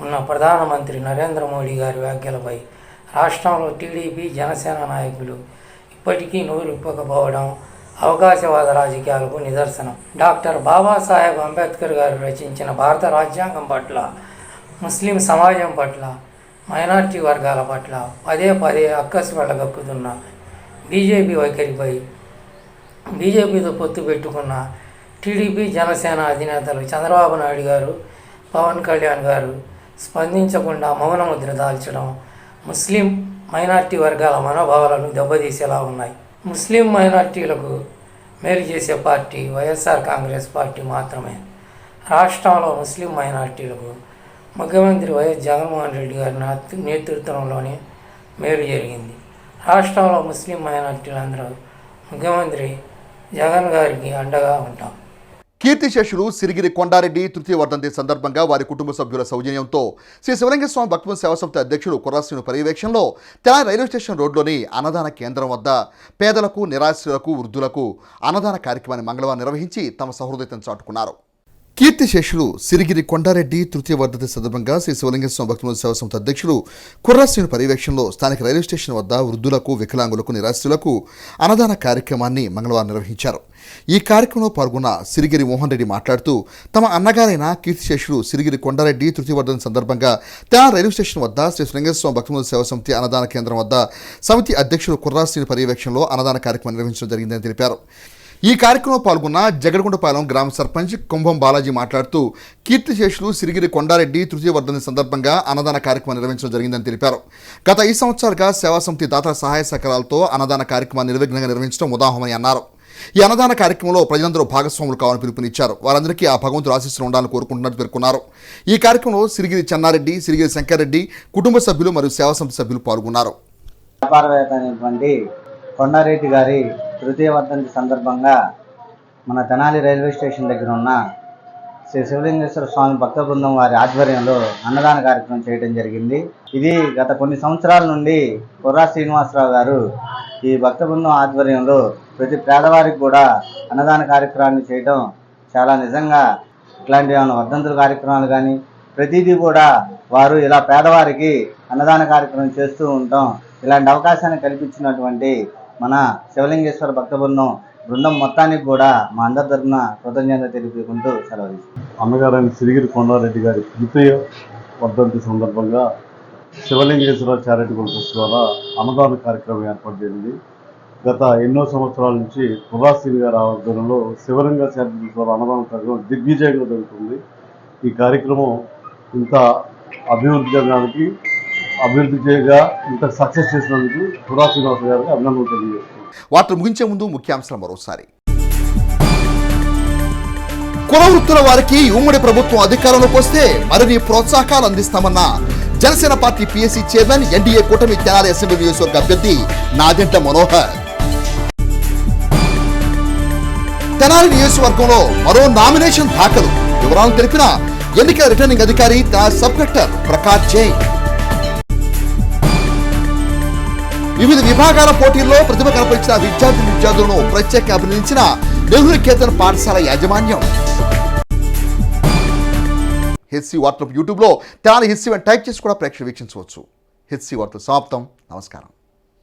ఉన్న ప్రధానమంత్రి నరేంద్ర మోడీ గారి వ్యాఖ్యలపై రాష్ట్రంలో టీడీపీ, జనసేన నాయకులు ఇప్పటికీ నూరిప్పకపోవడం అవకాశవాద రాజకీయాలకు నిదర్శనం. డాక్టర్ బాబాసాహెబ్ అంబేద్కర్ గారు రచించిన భారత రాజ్యాంగం పట్ల, ముస్లిం సమాజం పట్ల, మైనార్టీ వర్గాల పట్ల పదే పదే అక్కసు వెళ్ళగక్కుతున్న బీజేపీ వైఖరిపై బీజేపీతో పొత్తు పెట్టుకున్న టీడీపీ జనసేన అధినేతలు చంద్రబాబు నాయుడు గారు, పవన్ కళ్యాణ్ గారు స్పందించకుండా మౌనముద్ర దాల్చడం ముస్లిం మైనార్టీ వర్గాల మనోభావాలను దెబ్బతీసేలా ఉన్నాయి. ముస్లిం మైనార్టీలకు మేలు చేసే పార్టీ వైఎస్ఆర్ కాంగ్రెస్ పార్టీ మాత్రమే. రాష్ట్రంలో ముస్లిం మైనార్టీలకు ముఖ్యమంత్రి వైఎస్ జగన్మోహన్ రెడ్డి గారి నేతృత్వంలోనే మేలు జరిగింది. రాష్ట్రంలో ముస్లిం మైనార్టీలందరూ ముఖ్యమంత్రి జగన్ గారికి అండగా ఉంటాం. కీర్తిశేషులు సిరిగిరి కొండారెడ్డి తృతీయ వర్ధంతి సందర్భంగా వారి కుటుంబ సభ్యుల సౌజన్యంతో శ్రీ శివలింగ స్వామి భక్తవన్ సేవా సంస్థ అధ్యక్షుడు కుర్రాశ్రీను పర్యవేక్షణలో తెలంగాణ రైల్వే స్టేషన్ రోడ్లోని అన్నదాన కేంద్రం వద్ద పేదలకు, నిరాశ్రులకు, వృద్ధులకు అన్నదాన కార్యక్రమాన్ని మంగళవారం నిర్వహించి తమ సహృదయతను చాటుకున్నారు. కీర్తిశేషులు సిరిగిరి కొండారెడ్డి తృతీయ వర్ధంతి సందర్భంగా శ్రీ శివలింగ స్వామి భక్తవన్ సేవా సంస్థ అధ్యక్షుడు కుర్రాశ్రీను పర్యవేక్షణలో స్థానిక రైల్వే స్టేషన్ వద్ద వృద్ధులకు, వికలాంగులకు, నిరాశ్రులకు అన్నదాన కార్యక్రమాన్ని మంగళవారం నిర్వహించారు. ఈ కార్యక్రమంలో పాల్గొన్న సిరిగిరి మోహన్ రెడ్డి మాట్లాడుతూ తమ అన్నగారైన కీర్తిశేషులు సిరిగిరి కొండారెడ్డి తృతీయ వర్ధంతి సందర్భంగా తెలంగాణ రైల్వే స్టేషన్ వద్ద శ్రీ శివలింగ స్వామి భక్తవన్ సేవా సమితి అన్నదాన కేంద్రం వద్ద సమితి అధ్యక్షుడు కుర్రాశ్రీని పర్యవేక్షణలో అన్నదాన కార్యక్రమం నిర్వహించడం జరిగిందని తెలిపారు. ఈ కార్యక్రమంలో పాల్గొన్న జగడగుండపాలెం గ్రామ సర్పంచ్ కుంభం బాలాజీ మాట్లాడుతూ కీర్తిశేషులు సిరిగిరి కొండారెడ్డి తృతీయ వర్ధంతి సందర్భంగా అన్నదాన కార్యక్రమం నిర్వహించడం జరిగిందని తెలిపారు. గత 5 సంవత్సరాలుగా సేవా సమితి దాతల సహాయ సహకారాలతో అన్నదాన కార్యక్రమాన్ని నిర్విఘ్నంగా నిర్వహించడం ఉదాహరణని అన్నారు. ఈ అన్నదాన కార్యక్రమంలో ప్రజలందరూ భాగస్వాములు కావాలని పిలుపునిచ్చారు. వారందరికీ ఆ భగవంతుడు ఆశీస్సులు ఉండాలని కోరుకుంటున్నట్టు పేర్కొన్నారు. ఈ కార్యక్రమంలో సిరిగిరి చెన్నారెడ్డి, సిరిగిరి శంకర్రెడ్డి కుటుంబ సభ్యులు మరియు సేవా సమితి సభ్యులు పాల్గొన్నారు. వ్యాపారవేత్త అయినటువంటి కొండారెడ్డి గారి తృతీయ వర్ధంతి సందర్భంగా మన తెనాలి రైల్వే స్టేషన్ దగ్గర ఉన్న శ్రీ శివలింగేశ్వర స్వామి భక్త బృందం వారి ఆధ్వర్యంలో అన్నదాన కార్యక్రమం చేయడం జరిగింది. ఇది గత కొన్ని సంవత్సరాల నుండి కుర్రా శ్రీనివాసరావు గారు ఈ భక్త బృందం ఆధ్వర్యంలో ప్రతి పేదవారికి కూడా అన్నదాన కార్యక్రమాన్ని చేయడం చాలా నిజంగా ఇట్లాంటి వర్ధంతుల కార్యక్రమాలు కానీ ప్రతిదీ కూడా వారు ఇలా పేదవారికి అన్నదాన కార్యక్రమం చేస్తూ ఉంటాం. ఇలాంటి అవకాశాన్ని కల్పించినటువంటి మన శివలింగేశ్వర భక్త బృందం మొత్తానికి కూడా మా అందరి తరఫున కృతజ్ఞత తెలుపుకుంటూ సెలవు. అన్నగారైన సిరిగిరి కొండారెడ్డి గారి తృతీయ వర్ధంతి సందర్భంగా శివలింగేశ్వర చారిటబుల్ ట్రస్ట్ ద్వారా అన్నదాన కార్యక్రమం ఏర్పాటు చేసింది. గత ఎన్నో సంవత్సరాల నుంచి కుర్రాశ్రీ గారి ఆధ్వర్యంలో శివలింగ చారిటబుల్ ద్వారా అన్నదాన కార్యక్రమం దిగ్విజయంగా జరుగుతుంది. ఈ కార్యక్రమం ఇంత అభివృద్ధి చేయగా ఇంత సక్సెస్ చేసినందుకు కుర్రా శ్రీనివాస గారికి అభినందనలు తెలియజేస్తున్నాం. వార్తలు ముగించే ముందు ముఖ్యాంశాలు మరోసారి. కుల వృత్తుల వారికి ఉమ్మడి ప్రభుత్వం అధికారంలోకి వస్తే మరిన్ని ప్రోత్సాహకాలు అందిస్తామన్న Janasena party PSC chairman, NDA కూటమి తెనాలి అసెంబ్లీ నియోజకవర్గ అభ్యర్థి నాదెండ్ల మనోహర్. తెనాలి నియోజకవర్గంలో మరో నామినేషన్ దాఖలు. వివరాలు తెలిపిన ఎన్నికల రిటర్నింగ్ అధికారి తెనాలి సబ్ కలెక్టర్ ప్రకాష్ జైన్. వివిధ విభాగాల పోటీల్లో ప్రతిభ కనపరిచిన విద్యార్థులను ప్రత్యేక అభినందించిన నెహ్రూ కేతన్ పాఠశాల యాజమాన్యం. హెచ్సి వార్తలు యూట్యూబ్లో తెనాలి హెచ్సి టైప్ చేసి కూడా ప్రేక్షకులు వీక్షించవచ్చు. హెచ్సి వార్తలు సమాప్తం. నమస్కారం.